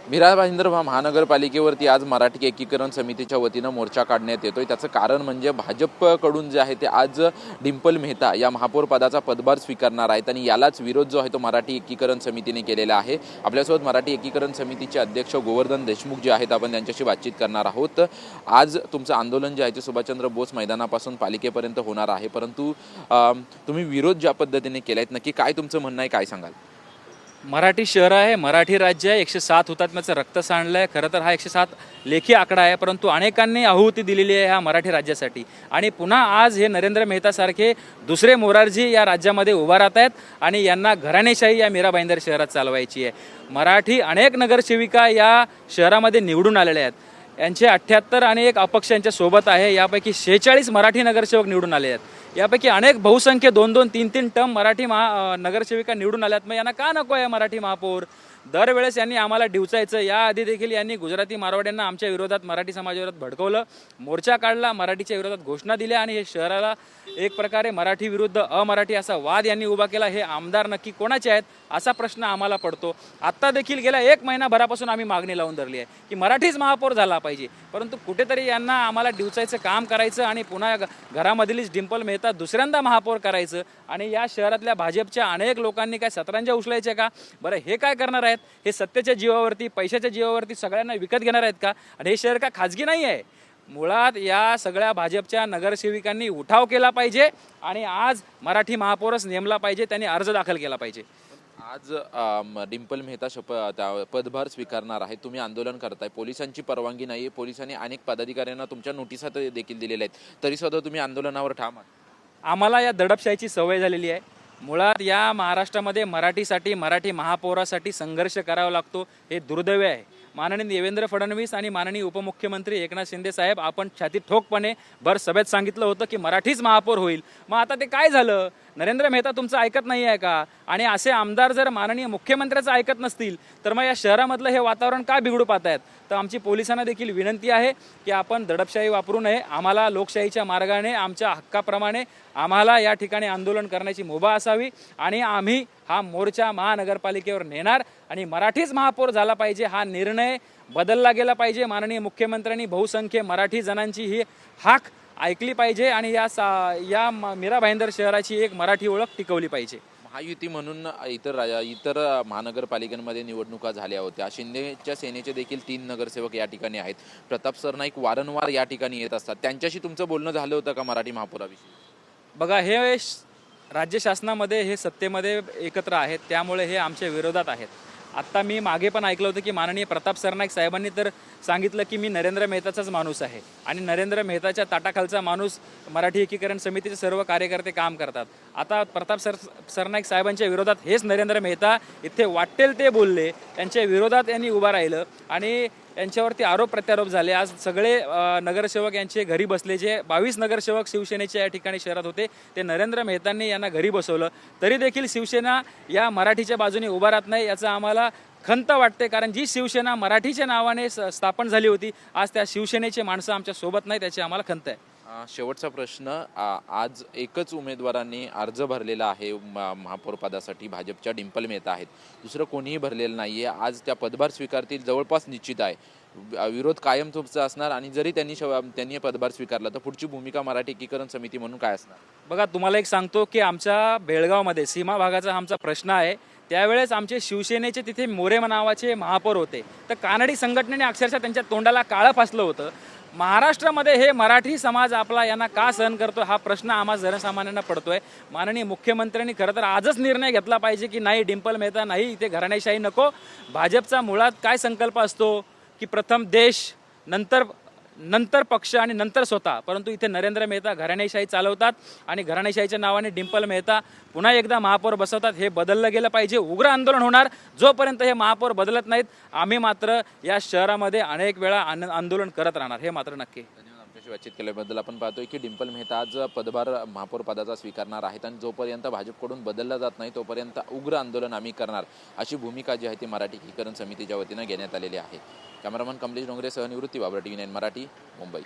मीरा भाईंदर महानगरपालिकेवरती आज मराठी एकीकरण समितीच्या वतीनं मोर्चा काढण्यात येतोय। त्याचं कारण म्हणजे भाजपकडून जे आहे ते आज डिंपल मेहता या महापौर पदाचा पदभार स्वीकारणार आहेत आणि यालाच विरोध जो आहे तो मराठी एकीकरण समितीने केलेला आहे। आपल्यासोबत मराठी एकीकरण समितीचे अध्यक्ष गोवर्धन देशमुख जे आहेत, आपण त्यांच्याशी बातचीत करणार आहोत। आज तुमचं आंदोलन जे आहे ते सुभाषचंद्र बोस मैदानापासून पालिकेपर्यंत होणार आहे, परंतु तुम्ही विरोध ज्या पद्धतीने केलाय, नक्की काय तुमचं म्हणणं आहे, काय सांगाल? मराठी शहर आहे, मराठी राज्य आहे, 107 हुतात्म्याचं रक्त सांडलं आहे। खरं तर हा 107 लेखी आकडा आहे, परंतु अनेकांनी आहुती दिलेली आहे ह्या मराठी राज्यासाठी। आणि पुन्हा आज हे नरेंद्र मेहतासारखे दुसरे मोरारजी या राज्यामध्ये उभा राहत आहेत आणि यांना घराणेशाही या मीरा भाईंदर शहरात चालवायची आहे। मराठी अनेक नगरसेविका या शहरामध्ये निवडून आलेल्या आहेत, यांचे 78 आणि एक अपक्ष यांच्या सोबत आहे। यापैकी 46 मराठी नगरसेवक निवडून आले आहेत। यापैकी अनेक बहुसंख्य 2-2, 3-3 टर्म मराठी नगरसेविका निवडून आल्यात। मग यांना का नको आहे मराठी महापौर? दरवेळेस यांनी आम्हाला डिवचायचं। याआधी देखील यांनी गुजराती मारवाड्यांना आमच्या विरोधात, मराठी समाजाविरोधात भडकवलं, मोर्चा काढला, मराठीच्या विरोधात घोषणा दिल्या आणि हे शहराला एक प्रकारे मराठी विरुद्ध अमराठी असा वाद यांनी उभा केला। हे आमदार नक्की कोणाचे आहेत असा प्रश्न आम्हाला पडतो। आत्ता देखील गेल्या 1 महिनाभरापासून आम्ही मागणी लावून धरली आहे की मराठीच महापौर झाला पाहिजे, परंतु कुठेतरी यांना आम्हाला डिवचायचं काम करायचं आणि पुन्हा घरामधलीच डिंपल मेहता दुसऱ्यांदा महापौर करायचं। आणि या शहरातल्या भाजपच्या अनेक लोकांनी काय सतरांजा उचलायचे का? बरं, हे काय करणार आहेत? हे सत्तेच्या जीवावरती, पैशाच्या जीवावरती सगळ्यांना विकत घेणार आहेत का? आणि हे शहर का खाजगी नाही आहे? मुळात या सगळ्या भाजपच्या नगरसेविकांनी उठाव केला पाहिजे आणि आज मराठी महापौरच नेमला पाहिजे, त्यांनी अर्ज दाखल केला पाहिजे। आज डिंपल मेहता पदभार स्वीकारणार आहे, तुम्ही आंदोलन करताय, पोलिसांची परवानगी नाही आहे, पोलिसांनी अनेक पदाधिकाऱ्यांना तुमच्या नोटिसा देखील दिलेल्या आहेत, तरी सुद्धा तुम्ही आंदोलनावर ठाम आहात। आम्हाला या दडपशाहीची सवय झालेली आहे। मुळात या महाराष्ट्रामध्ये मराठीसाठी, मराठी महापौरासाठी संघर्ष करावा लागतो, हे दुर्दैव आहे। माननीय देवेंद्र फडणवीस आणि माननीय उपमुख्यमंत्री एकनाथ शिंदे साहेब आपण छाती ठोकपणे भर सभेत सांगितलं होतं की मराठीच महापौर होईल। मग आता ते काय झालं? नरेंद्र मेहता तुमचं ऐकत नाही आहे का? आणि असे आमदार जर माननीय मुख्यमंत्र्याचं ऐकत नसतील तर मग या शहरामधलं हे वातावरण का बिघडू पाहतायत? तर आमची पोलिसांना देखील विनंती आहे की आपण दडपशाही वापरू नये। आम्हाला लोकशाहीच्या मार्गाने, आमच्या हक्काप्रमाणे आम्हाला या ठिकाणी आंदोलन करण्याची मुभा असावी आणि आम्ही हा मोर्चा महानगरपालिकेवर नेणार आणि मराठीच महापौर झाला पाहिजे हा निर्णय बदलला गेला पाहिजे। माननीय मुख्यमंत्र्यांनी बहुसंख्य मराठी जणांची ही हाक ऐकली पाहिजे आणि या मीरा भाईंदर शहराची एक मराठी ओळख टिकवली पाहिजे। महायुती म्हणून इतर महानगरपालिकांमध्ये निवडणुका झाल्या होत्या। शिंदेच्या सेनेचे देखील 3 नगरसेवक या ठिकाणी आहेत। प्रताप सरनाईक वारंवार या ठिकाणी येत असतात, त्यांच्याशी तुमचं बोलणं झालं होतं का मराठी महापौराविषयी? बघा, हे राज्य शासनामध्ये, हे सत्तेमध्ये एकत्र आहेत, त्यामुळे हे आमच्या विरोधात आहेत। आत्ता मी मागे पण ऐकलं होतं की माननीय प्रताप सरनाईक साहेबांनी तर सांगितलं की मी नरेंद्र मेहताचाच माणूस आहे आणि नरेंद्र मेहताच्या ताटाखालचा माणूस मराठी एकीकरण समितीचे सर्व कार्यकर्ते काम करतात। आता प्रताप सरनाईक साहेबांच्या विरोधात हेच नरेंद्र मेहता इथे वाटेल ते बोलले, त्यांच्या विरोधात यांनी उभा राहिलं आणि यांच्यावरती आरोप प्रत्यारोप झाले। आज सगळे नगरसेवक यांचे घरी बसले, जे 22 नगरसेवक शिवसेनेच्या या ठिकाणी शहरात होते ते नरेंद्र मेहतांनी यांना घरी बसवलं, तरी देखील शिवसेना या मराठीच्या बाजूने उभा राहत नाही, याचं आम्हाला खंत वाटते। कारण जी शिवसेना मराठीच्या नावाने स्थापन झाली होती, आज त्या शिवसेनेचे माणसं आमच्या सोबत नाही, त्याची आम्हाला खंत आहे। शेवटचा प्रश्न, आज एकच उमेदवारांनी अर्ज भरलेला आहे महापौर पदासाठी, भाजपच्या डिंपल मेहता आहेत, दुसरं कोणीही भरलेलं नाहीये। आज त्या पदभार स्वीकारतील, जवळपास निश्चित आहे, विरोध कायम तुमचा असणार आणि जरी त्यांनी पदभार स्वीकारला तर पुढची भूमिका मराठी एकीकरण समिती म्हणून काय असणार? बघा, तुम्हाला एक सांगतो की आमच्या बेळगावमध्ये सीमा भागाचा आमचा प्रश्न आहे, त्यावेळेस आमचे शिवसेनेचे तिथे मोरे नावाचे महापौर होते, तर कानडी संघटनेने अक्षरशः त्यांच्या तोंडाला काळं फासलं होतं। महाराष्ट्रामध्ये हे मराठी समाज आपला यांना का सहन करतो हा प्रश्न आम्हा जनसामान्यांना पडतोय। माननीय मुख्यमंत्र्यांनी खरं तर आजच निर्णय घेतला पाहिजे की नाही, डिंपल मेहता नाही, इथे घराणेशाही नको। भाजपचा मुळात काय संकल्प असतो की प्रथम देश, नंतर पक्ष आणि नंतर स्वतः, परंतु इथे नरेंद्र मेहता घराणेशाही चालवतात आणि घराणेशाहीच्या नावाने डिंपल मेहता पुन्हा एकदा महापौर बसवतात। हे बदललं गेलं पाहिजे, उग्र आंदोलन होणार जोपर्यंत हे महापौर बदलत नाहीत। आम्ही मात्र या शहरामध्ये अनेक वेळा आंदोलन करत राहणार, हे मात्र नक्की। धन्यवाद आमच्याशी बातचीत केल्याबद्दल। आपण पाहतोय की डिंपल मेहता आज पदभार महापौर पदाचा स्वीकारणार आहेत आणि जोपर्यंत भाजपकडून बदलला जात नाही तोपर्यंत उग्र आंदोलन आम्ही करणार, अशी भूमिका जी आहे ती मराठी एकीकरण समितीच्या वतीनं घेण्यात आलेली आहे। कॅमेरामन कमलेश डोंगरे सह निवृत्ती बाबर, TV9 मराठी, मुंबई।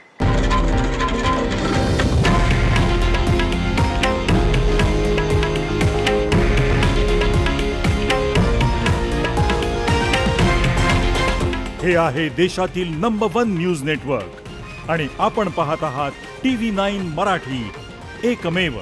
हे आहे देशातील नंबर 1 न्यूज नेटवर्क आणि आपण पाहत आहात TV9 मराठी, एकमेव.